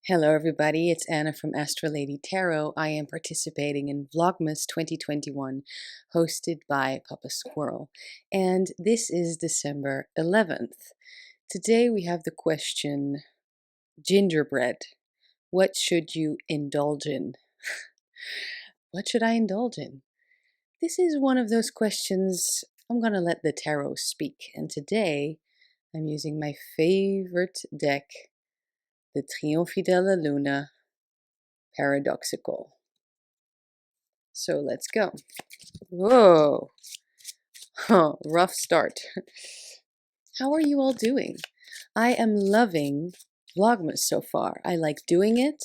Hello everybody, it's Anna from Astralladytarot. I am participating in Vlogmas 2021, hosted by Papa Squirrel. And this is December 11th. Today we have the question, gingerbread. What should you indulge in? What should I indulge in? This is one of those questions I'm going to let the tarot speak. And today I'm using my favorite deck, the Triomphe della Luna Paradoxical. So let's go. Whoa, rough start. How are you all doing? I am loving Vlogmas so far. I like doing it.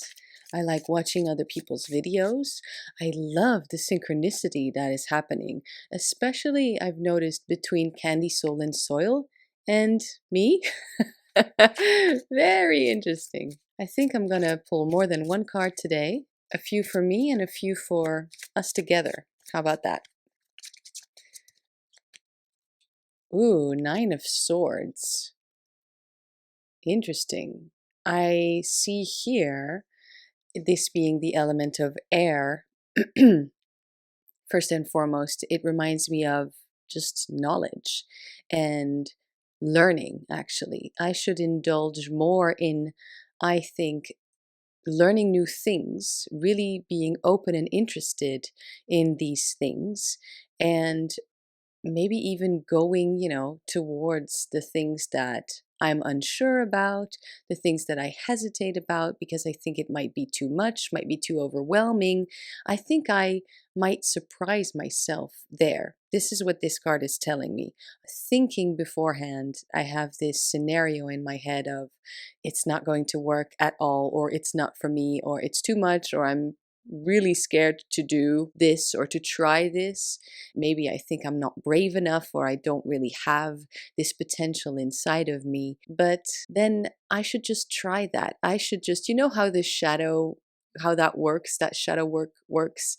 I like watching other people's videos. I love the synchronicity that is happening, especially I've noticed between Candy Soul and Soil and me. Very interesting. I think I'm gonna pull more than one card today. A few for me and a few for us together. How about that? Ooh, Nine of Swords. Interesting. I see here this being the element of air. First and foremost, it reminds me of just knowledge and learning, actually. I should indulge more in, I think, learning new things, really being open and interested in these things, and maybe even going, towards the things that I'm unsure about, the things that I hesitate about because I think it might be too much, might be too overwhelming. I think I might surprise myself there. This is what this card is telling me. Thinking beforehand, I have this scenario in my head of it's not going to work at all, or it's not for me, or it's too much, or I'm really scared to do this or to try this. Maybe I think I'm not brave enough, or I don't really have this potential inside of me. But then I should just try that. I should just, how the shadow, how that works, that shadow work works.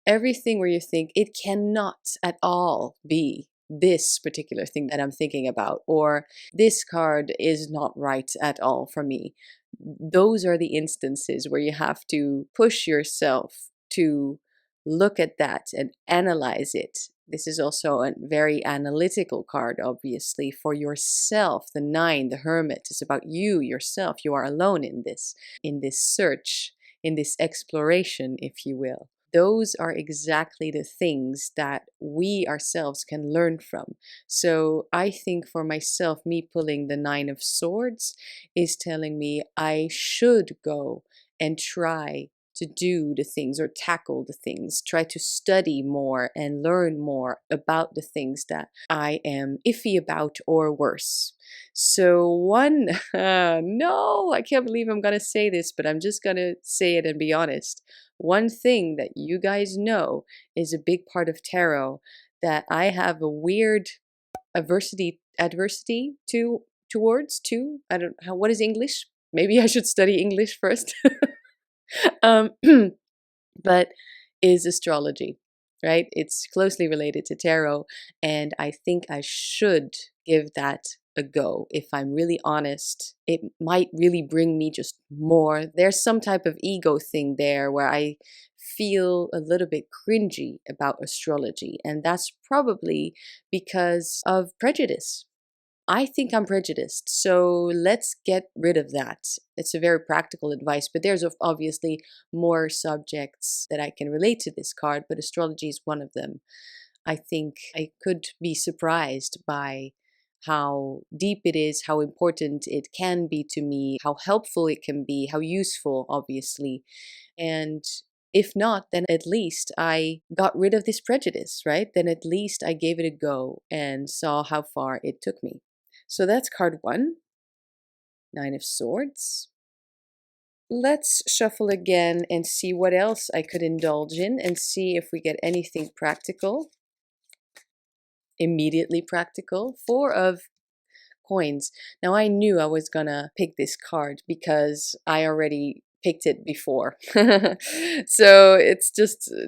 Everything where you think it cannot at all be this particular thing that I'm thinking about, or this card is not right at all for me. Those are the instances where you have to push yourself to look at that and analyze it. This is also a very analytical card, obviously, for yourself. The Nine, the Hermit, is about you, yourself. You are alone in this search, in this exploration, if you will. Those are exactly the things that we ourselves can learn from. So I think for myself, me pulling the Nine of Swords is telling me I should go and try to do the things or tackle the things, try to study more and learn more about the things that I am iffy about or worse. So no, I can't believe I'm going to say this, but I'm just going to say it and be honest. One thing that you guys know is a big part of tarot that I have a weird adversity towards. I don't know what is English. Maybe I should study English first. um, but is astrology, right? It's closely related to tarot, and I think I should give that a go. If I'm really honest, it might really bring me just more. There's some type of ego thing there where I feel a little bit cringy about astrology, and that's probably because of prejudice. I think I'm prejudiced, so let's get rid of that. It's a very practical advice, but there's obviously more subjects that I can relate to this card, but astrology is one of them. I think I could be surprised by how deep it is, how important it can be to me, how helpful it can be, how useful, obviously. And if not, then at least I got rid of this prejudice, right? Then at least I gave it a go and saw how far it took me. So that's card one, Nine of Swords. Let's shuffle again and see what else I could indulge in and see if we get anything practical. Immediately practical. Four of Coins. Now I knew I was gonna pick this card because I already picked it before. So it's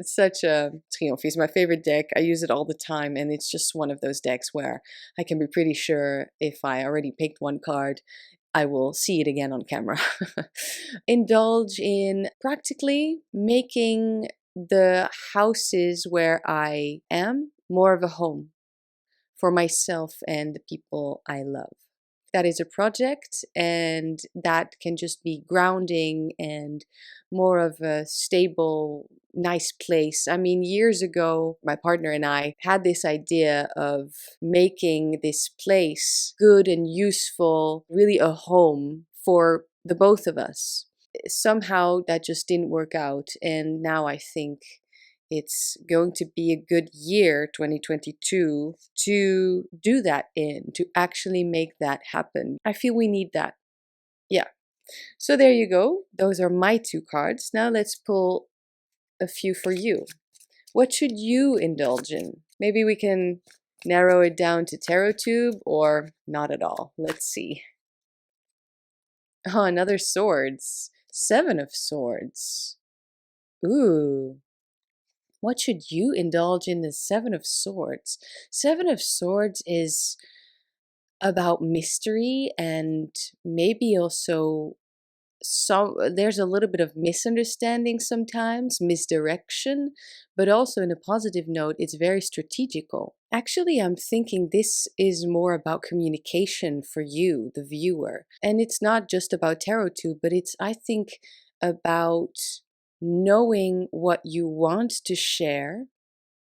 such a Triomphe. It's my favorite deck. I use it all the time, and it's just one of those decks where I can be pretty sure if I already picked one card, I will see it again on camera. Indulge in practically making the houses where I am more of a home for myself and the people I love. That is a project, and that can just be grounding and more of a stable, nice place. I mean, years ago, my partner and I had this idea of making this place good and useful, really a home for the both of us. Somehow that just didn't work out, and now I think it's going to be a good year, 2022, to do that in, to actually make that happen. I feel we need that. Yeah. So there you go. Those are my two cards. Now let's pull a few for you. What should you indulge in? Maybe we can narrow it down to tarot tube or not at all. Let's see. Oh, another swords. 7 of swords. Ooh. What should you indulge in the 7 of swords? 7 of swords is about mystery and maybe also there's a little bit of misunderstanding sometimes, misdirection, but also in a positive note, it's very strategical. Actually, I'm thinking this is more about communication for you, the viewer. And it's not just about tarot tube, but it's, I think, about knowing what you want to share.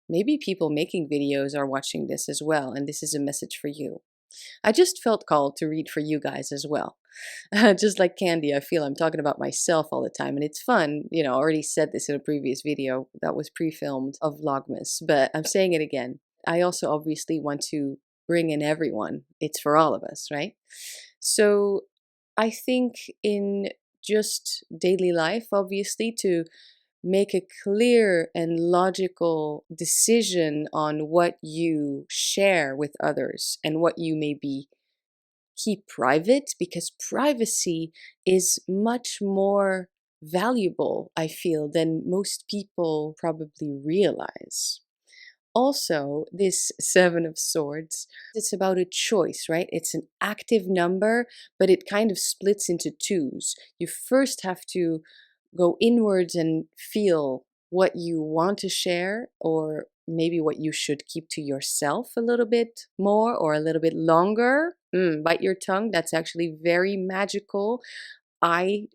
Maybe people making videos are watching this as well, and this is a message for you. I just felt called to read for you guys as well. Just like Candy, I feel I'm talking about myself all the time, and it's fun. You know, I already said this in a previous video that was pre-filmed of Vlogmas, but I'm saying it again. I also obviously want to bring in everyone. It's for all of us, right? So I think in just daily life, obviously, to make a clear and logical decision on what you share with others and what you maybe keep private, because privacy is much more valuable, I feel, than most people probably realize. Also, this 7 of swords, it's about a choice, right? It's an active number, but it kind of splits into twos. You first have to go inwards and feel what you want to share, or maybe what you should keep to yourself a little bit more or a little bit longer. Bite your tongue. That's actually very magical. I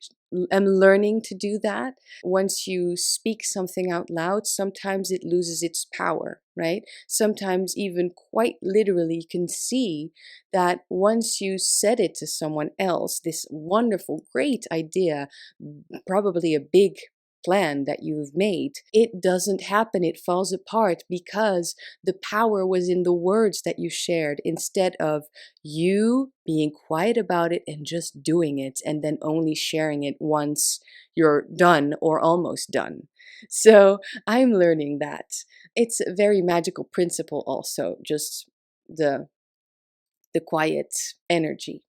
am learning to do that. Once you speak something out loud, sometimes it loses its power, right? Sometimes, even quite literally, you can see that once you said it to someone else, this wonderful, great idea, probably a big plan that you've made, it doesn't happen. It falls apart because the power was in the words that you shared, instead of you being quiet about it and just doing it and then only sharing it once you're done or almost done. So I'm learning that. It's a very magical principle also, just the quiet energy.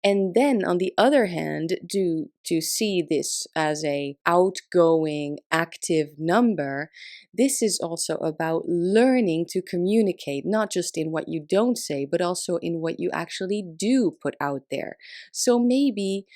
And then on the other hand, to see this as a outgoing active number, this is also about learning to communicate, not just in what you don't say, but also in what you actually do put out there. So maybe,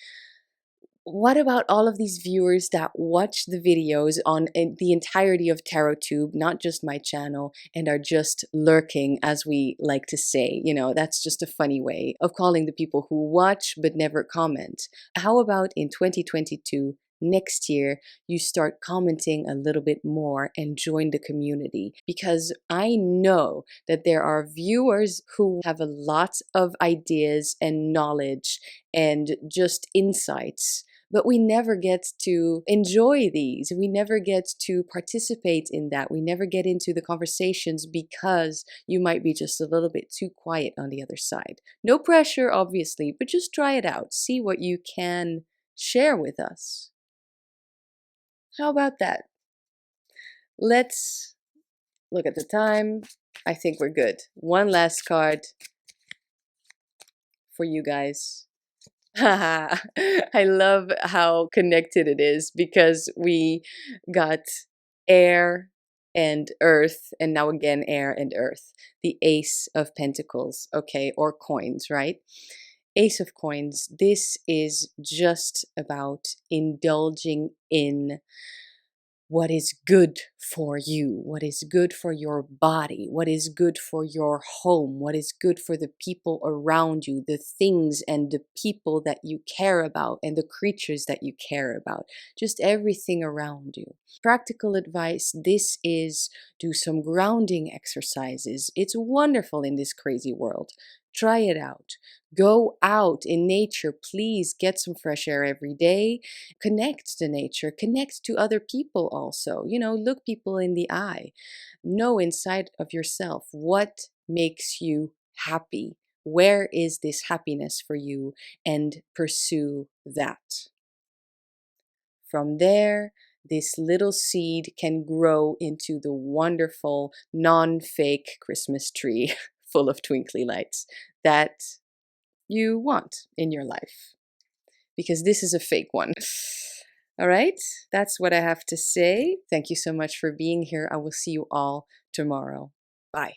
what about all of these viewers that watch the videos on the entirety of TarotTube, not just my channel, and are just lurking, as we like to say? You know, that's just a funny way of calling the people who watch but never comment. How about in 2022, next year, you start commenting a little bit more and join the community? Because I know that there are viewers who have a lot of ideas and knowledge and just insights, but we never get to enjoy these. We never get to participate in that. We never get into the conversations because you might be just a little bit too quiet on the other side. No pressure, obviously, but just try it out. See what you can share with us. How about that? Let's look at the time. I think we're good. One last card for you guys. I love how connected it is, because we got air and earth, and now again air and earth. The Ace of Pentacles, okay, or coins, right? Ace of Coins, this is just about indulging in what is good for you, what is good for your body, what is good for your home, what is good for the people around you, the things and the people that you care about and the creatures that you care about, just everything around you. Practical advice, this is do some grounding exercises. It's wonderful in this crazy world. Try it out. Go out in nature. Please get some fresh air every day. Connect to nature. Connect to other people also. Look people in the eye. Know inside of yourself what makes you happy. Where is this happiness for you? And pursue that. From there, this little seed can grow into the wonderful, non-fake Christmas tree full of twinkly lights that you want in your life. Because this is a fake one. All right, that's what I have to say. Thank you so much for being here. I will see you all tomorrow. Bye.